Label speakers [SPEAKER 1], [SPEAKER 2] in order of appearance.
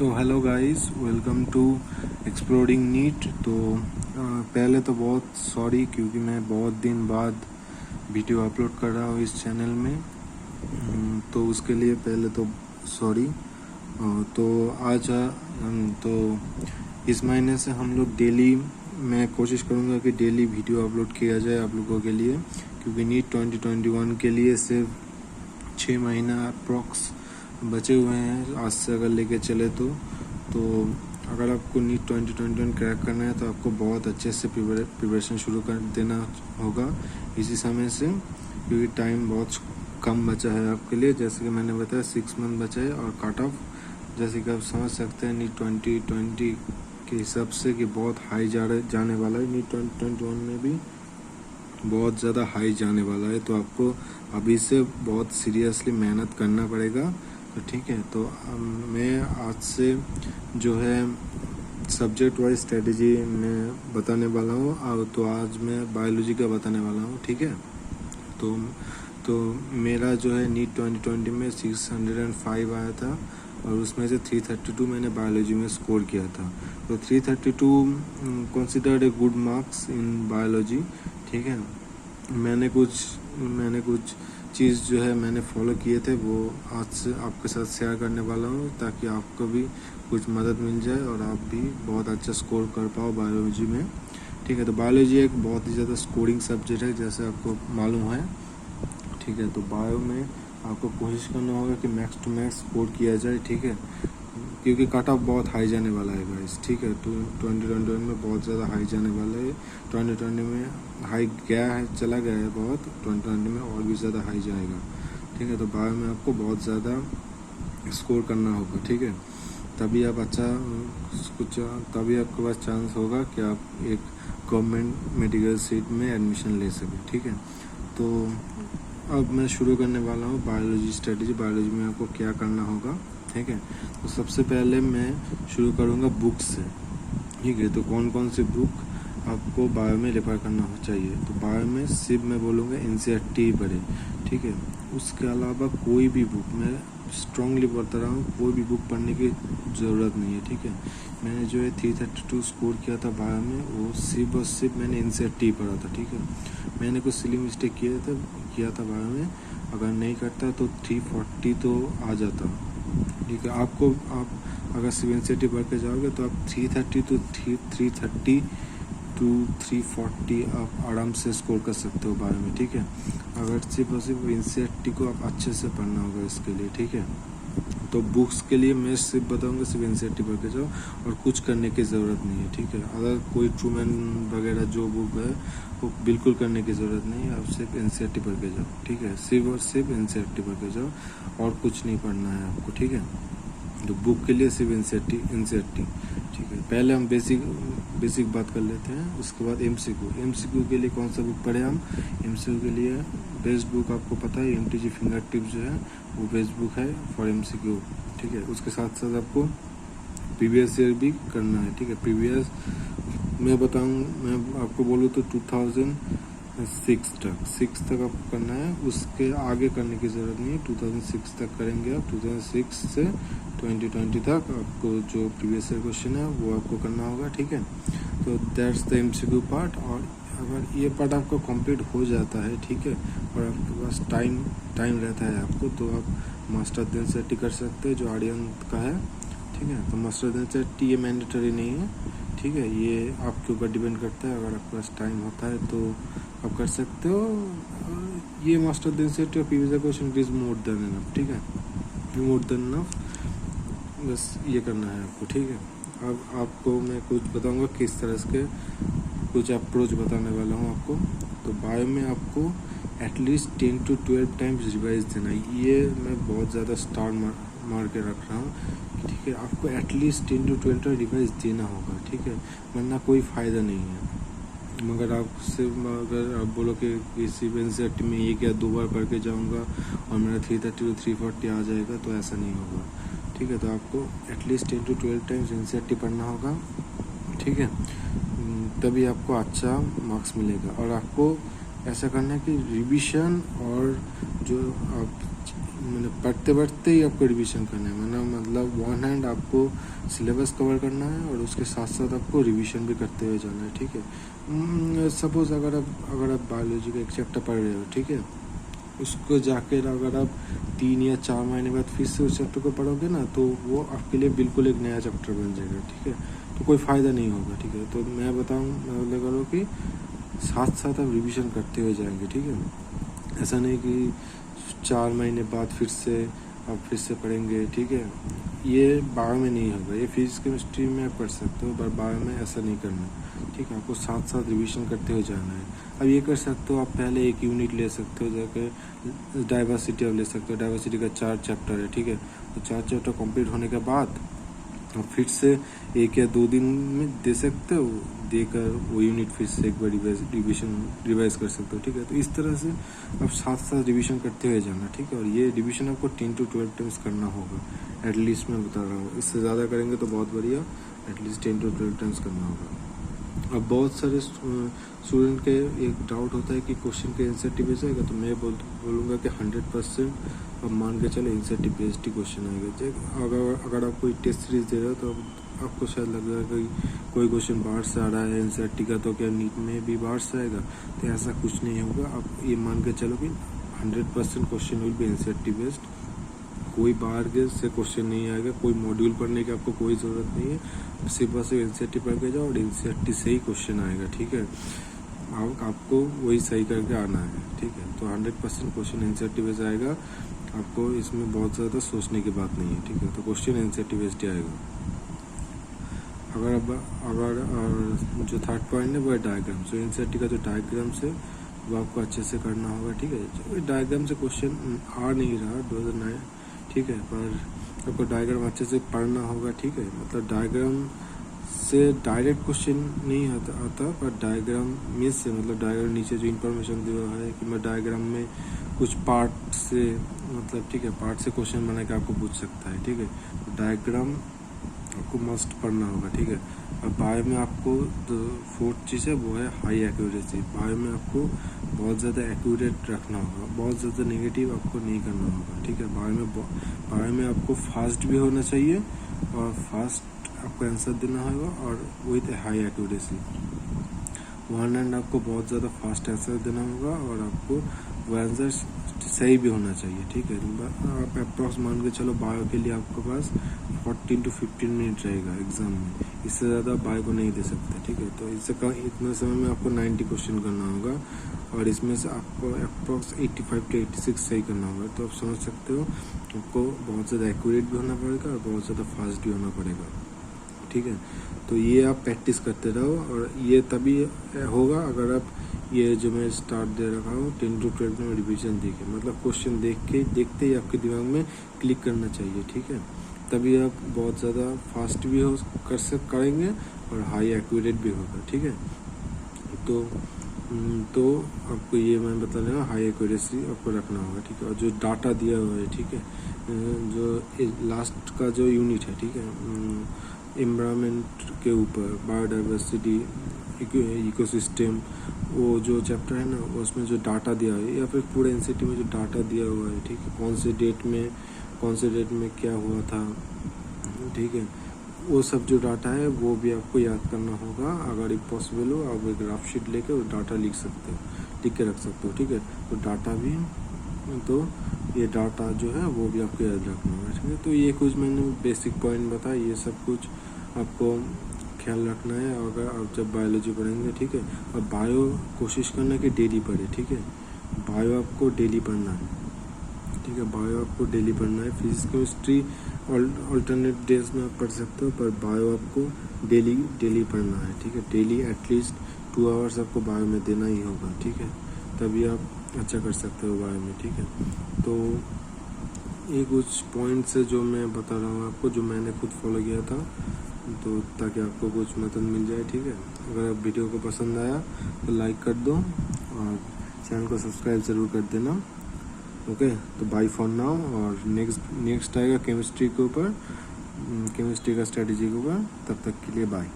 [SPEAKER 1] So hello guys, welcome to exploring NEET. तो पहले तो बहुत सॉरी क्योंकि मैं बहुत दिन बाद वीडियो अपलोड कर रहा हूँ इस चैनल में। तो उसके लिए पहले तो सॉरी। तो आज तो इस महीने से हम लोग डेली, मैं कोशिश करूँगा कि डेली वीडियो अपलोड किया जाए आप लोगों के लिए, क्योंकि नीट 2021 के लिए सिर्फ 6 महीना अप्रॉक्स बचे हुए हैं आज से अगर लेके चले तो अगर आपको नीट 2021 क्रैक करना है तो आपको बहुत अच्छे से प्रिपरेशन शुरू कर देना होगा इसी समय से, क्योंकि टाइम बहुत कम बचा है आपके लिए। जैसे कि मैंने बताया 6 मंथ बचा है और कट ऑफ जैसे कि आप समझ सकते हैं नीट 2020 के हिसाब से कि बहुत हाई जाने वाला है। नीट 2021 में भी बहुत ज़्यादा हाई जाने वाला है, तो आपको अभी से बहुत सीरियसली मेहनत करना पड़ेगा। तो ठीक है, तो मैं आज से जो है सब्जेक्ट वाइज स्ट्रेटजी मैं बताने वाला हूँ। तो आज मैं बायोलॉजी का बताने वाला हूँ, ठीक है। तो मेरा जो है नीट 2020 में 605 आया था और उसमें से 332 मैंने बायोलॉजी में स्कोर किया था। तो 332 considered a good marks in biology, ठीक है। मैंने कुछ चीज़ जो है मैंने फॉलो किए थे, वो आज से आपके साथ शेयर करने वाला हूँ ताकि आपको भी कुछ मदद मिल जाए और आप भी बहुत अच्छा स्कोर कर पाओ बायोलॉजी में, ठीक है। तो बायोलॉजी एक बहुत ही ज़्यादा स्कोरिंग सब्जेक्ट है जैसे आपको मालूम है, ठीक है। तो बायो में आपको कोशिश करना होगा कि मैक्स टू मैक्स स्कोर किया जाए, ठीक है, क्योंकि कट ऑफ बहुत हाई जाने वाला है गाइस, ठीक है। तो 2021 में बहुत ज़्यादा हाई जाने वाला है। 2020 में हाई गया है, चला गया है बहुत, 2020 में और भी ज़्यादा हाई जाएगा, ठीक है। तो बायो में आपको बहुत ज़्यादा स्कोर करना होगा, ठीक है, तभी आप तभी आपके पास चांस होगा कि आप एक गवर्नमेंट मेडिकल सीट में एडमिशन ले सकें, ठीक है। तो अब मैं शुरू करने वाला हूँ बायोलॉजी स्ट्रेटजी। बायोलॉजी में आपको क्या करना होगा, ठीक है। तो सबसे पहले मैं शुरू करूँगा बुक से, ठीक है। तो कौन कौन सी बुक आपको बायो में रेफर करना चाहिए, तो बायो में सिर्फ मैं बोलूँगा NCERT पढ़े, ठीक है। उसके अलावा कोई भी बुक, मैं स्ट्रांगली बोलता रहा हूँ, कोई भी बुक पढ़ने की ज़रूरत नहीं है, ठीक है। मैंने जो है 332 स्कोर किया था बायो में, वो सिर्फ और सिर्फ मैंने NCERT पढ़ा था, ठीक है। मैंने कुछ सिली मिस्टेक किया था बायो में, अगर नहीं करता तो 340 तो आ जाता, ठीक है। आप अगर NCERT पढ़ के जाओगे तो आप 330 to 330 to 340 आप आराम से स्कोर कर सकते हो बायो में, ठीक है। अगर सिर्फ और सिर्फ NCERT को आप अच्छे से पढ़ना होगा इसके लिए, ठीक है। तो बुक्स के लिए मैं सिर्फ बताऊंगा सिर्फ NCERT पढ़ के जाओ और कुछ करने की ज़रूरत नहीं है, ठीक है। अगर कोई ट्रूमैन वगैरह जो बुक है वो बिल्कुल करने की ज़रूरत नहीं है, आप सिर्फ NCERT पढ़ के जाओ, ठीक है। सिर्फ और सिर्फ NCERT पढ़ के जाओ और कुछ नहीं पढ़ना है आपको, ठीक है। तो बुक के लिए सिर्फ NCERT, ठीक है। पहले हम बेसिक बात कर लेते हैं, उसके बाद MCQ के लिए कौन सा बुक पढ़े हम। MCQ के लिए बेस्ट बुक आपको पता है MTG फिंगर टिप्स जो है वो बेस्ट बुक है फॉर MCQ, ठीक है। उसके साथ साथ आपको प्रीवियस ईयर भी करना है, ठीक है। प्रीवियस मैं आपको बोलूँ तो 2006 तक आपको करना है, उसके आगे करने की ज़रूरत नहीं है। 2006 तक करेंगे आप, 2006 से 2020 तक आपको जो प्रीवियस ईयर क्वेश्चन है वो आपको करना होगा, ठीक है। तो दैट्स द MCQ पार्ट। और अगर ये पार्ट आपको कंप्लीट हो जाता है, ठीक है, और आपके पास टाइम रहता है आपको, तो आप मास्टर NCERT कर सकते हैं जो आर्यन का है, ठीक है। तो मास्टर NCERT ये मैंडेटरी नहीं है, ठीक है, ये आपके ऊपर डिपेंड करता है। अगर आपके पास टाइम होता है तो आप कर सकते हो। ये मास्टर NCERT और previous question is more than enough, ठीक है, मोर देन इनफ, बस ये करना है आपको, ठीक है। अब आपको मैं कुछ बताऊंगा किस तरह के कुछ अप्रोच बताने वाला हूँ आपको। तो बायो में आपको एटलीस्ट 10 to 12 टाइम्स रिवाइज देना है, ये मैं बहुत ज़्यादा स्टार मार के रख रहा हूँ, ठीक है। आपको एटलीस्ट 10 to 12 टाइम रिवाइज देना होगा, ठीक है, वरना कोई फ़ायदा नहीं है। मगर अगर आप बोलो कि किसी NCERT में ये क्या 2 बार पढ़ के जाऊँगा और मेरा 330 to 340 आ जाएगा, तो ऐसा नहीं होगा, ठीक है। तो आपको एटलीस्ट 10 to 12 टाइम्स NCERT पढ़ना होगा, ठीक है, तभी आपको अच्छा मार्क्स मिलेगा। और आपको ऐसा करना है कि रिवीजन और जो आप मैंने पढ़ते पढ़ते ही आपको रिवीजन करना है, मतलब वन हैंड आपको सिलेबस कवर करना है और उसके साथ साथ आपको रिवीजन भी करते हुए जाना है, ठीक है। सपोज़ अगर आप बायोलॉजी का एक चैप्टर पढ़ रहे हो, ठीक है, उसको जाकर अगर आप 3 या 4 महीने बाद फिर से उस चैप्टर को पढ़ोगे ना, तो वो आपके लिए बिल्कुल एक नया चैप्टर बन जाएगा, ठीक है। तो कोई फ़ायदा नहीं होगा, ठीक है। तो मैं बोले करो कि साथ साथ आप रिवीजन करते हुए जाएंगे, ठीक है। ऐसा नहीं कि 4 महीने बाद फिर से पढ़ेंगे, ठीक है। ये बायो में नहीं होगा, ये फिजिक्स केमिस्ट्री में आप कर सकते हो, पर बायो में ऐसा नहीं करना, ठीक है। आपको साथ साथ रिवीजन करते हुए जाना है। अब ये कर सकते हो, आप पहले एक यूनिट ले सकते हो, जाकर डाइवर्सिटी आप ले सकते हो। डाइवर्सिटी का 4 चैप्टर है, ठीक है। तो 4 चैप्टर कंप्लीट होने के बाद और फिर से 1 या 2 दिन में दे सकते हो, देकर वो यूनिट फिर से एक बार रिवाइज कर सकते हो, ठीक है। तो इस तरह से आप साथ साथ रिवीजन करते हुए जाना, ठीक है। और ये रिवीजन आपको 10 to 12 टाइम्स करना होगा, एटलीस्ट मैं बता रहा हूँ। इससे ज़्यादा करेंगे तो बहुत बढ़िया, एटलीस्ट 10 to 12 टाइम्स करना होगा। अब बहुत सारे स्टूडेंट के एक डाउट होता है कि क्वेश्चन के एनसीईआरटी बेस्ड आएगा, तो मैं बोलूँगा कि 100% अब मान के चले एनसीईआरटी बेस्ड ही क्वेश्चन आएगा। अगर आप कोई टेस्ट सीरीज दे रहे हो तो आपको शायद लग रहा है कि कोई क्वेश्चन बाहर से आ रहा है एनसीईआरटी का, तो क्या नीट में भी बाहर से आएगा? तो ऐसा कुछ नहीं होगा। आप ये मान के चलो कि 100% question will be NCERT based. कोई बाहर के से क्वेश्चन नहीं आएगा, कोई मॉड्यूल पढ़ने की आपको कोई ज़रूरत नहीं है। सिर्फ बस एनसीईआरटी पढ़ के जाओ और एनसीईआरटी से ही क्वेश्चन आएगा, ठीक है। आपको वही सही करके आना है, ठीक है। तो 100% क्वेश्चन एनसीईआरटी बेस्ड आएगा, आपको इसमें बहुत ज़्यादा सोचने की बात नहीं है, ठीक है। तो क्वेश्चन एनसीईआरटी बेस्ड ही आएगा। अगर जो थर्ड पॉइंट है वो है डायग्राम। सो एनसीईआरटी का जो डायग्राम है वो आपको अच्छे से करना होगा, ठीक है। डायग्राम से क्वेश्चन आ नहीं रहा 2009, ठीक है, पर आपको डायग्राम अच्छे से पढ़ना होगा, ठीक है। मतलब डायग्राम से डायरेक्ट क्वेश्चन नहीं आता, पर डायग्राम मीन्स से मतलब डायग्राम नीचे जो इन्फॉर्मेशन दिया है कि मैं डायग्राम में कुछ पार्ट से मतलब, ठीक है, पार्ट से क्वेश्चन बना के आपको पूछ सकता है, ठीक है। तो डायग्राम आपको मस्ट पढ़ना होगा, ठीक है। अब बायो में आपको जो 4th चीज़ है वो है हाई एक्यूरेसी। बायो में आपको बहुत ज़्यादा एक्यूरेट रखना होगा, बहुत ज़्यादा नेगेटिव आपको नहीं करना होगा, ठीक है। बायो में आपको फास्ट भी होना चाहिए और फास्ट आपको आंसर देना होगा और with high accuracy. One hand आपको बहुत ज़्यादा फास्ट आंसर देना होगा और आपको वो आंसर सही भी होना चाहिए, ठीक है। आप अप्रॉक्स मान के चलो बायो के लिए आपके पास 14 to 15 मिनट रहेगा एग्ज़ाम में, इससे ज़्यादा बायो को नहीं दे सकते, ठीक है। तो इससे इतने समय में आपको 90 क्वेश्चन करना होगा और इसमें से आपको अप्रॉक्स 85 to 86 सही करना होगा। तो आप समझ सकते हो आपको बहुत ज़्यादा एक्यूरेट भी होना पड़ेगा और बहुत ज़्यादा फास्ट भी होना पड़ेगा, ठीक है। तो ये आप प्रैक्टिस करते रहो और ये तभी होगा अगर आप ये जो मैं स्टार्ट दे रखा हूँ 10 to 12 में रिवीजन देखे, मतलब क्वेश्चन देखते ही आपके दिमाग में क्लिक करना चाहिए, ठीक है। तभी आप बहुत ज़्यादा फास्ट भी करेंगे और हाई एक्यूरेट भी होगा, ठीक है। तो आपको ये मैं बता रहा हूँ, हाई एक्यूरेसी आपको रखना होगा, ठीक है। और जो डाटा दिया हुआ है, ठीक है, जो लास्ट का जो यूनिट है, ठीक है, एनवायरनमेंट के ऊपर, बायोडाइवर्सिटी, इकोसिस्टम, वो जो चैप्टर है ना उसमें जो डाटा दिया है या फिर पूरे एनसीईआरटी में जो डाटा दिया हुआ है, ठीक है, कौन से डेट में क्या हुआ था, ठीक है, वो सब जो डाटा है वो भी आपको याद करना होगा। अगर एक पॉसिबल हो आप एक ग्राफ शीट लेकर वो डाटा लिख के रख सकते हो, ठीक है। तो डाटा भी, तो ये डाटा जो है वो भी आपको याद रखना होगा, ठीक है। तो ये कुछ मैंने बेसिक पॉइंट बताया, ये सब कुछ आपको ख्याल रखना है अगर आप जब बायोलॉजी पढ़ेंगे, ठीक है। और बायो कोशिश करना कि डेली पढ़े, ठीक है। बायो आपको डेली पढ़ना है, ठीक है। बायो आपको डेली पढ़ना है। फिजिक्स केमिस्ट्री अल्टरनेट डेज में आप पढ़ सकते हो, पर बायो आपको डेली पढ़ना है, ठीक है। डेली एटलीस्ट 2 आवर्स आपको बायो में देना ही होगा, ठीक है। तभी आप अच्छा कर सकते हो बायो में, ठीक है। तो ये कुछ पॉइंट्स है जो मैं बता रहा हूँ आपको, जो मैंने खुद फॉलो किया था, तो ताकि आपको कुछ मदद मिल जाए, ठीक है। अगर आप वीडियो को पसंद आया तो लाइक कर दो और चैनल को सब्सक्राइब ज़रूर कर देना, ओके। तो बाय फॉर नाउ, और नेक्स्ट आएगा केमिस्ट्री के ऊपर, केमिस्ट्री का स्ट्रेटजी के ऊपर। तब तक के लिए बाय।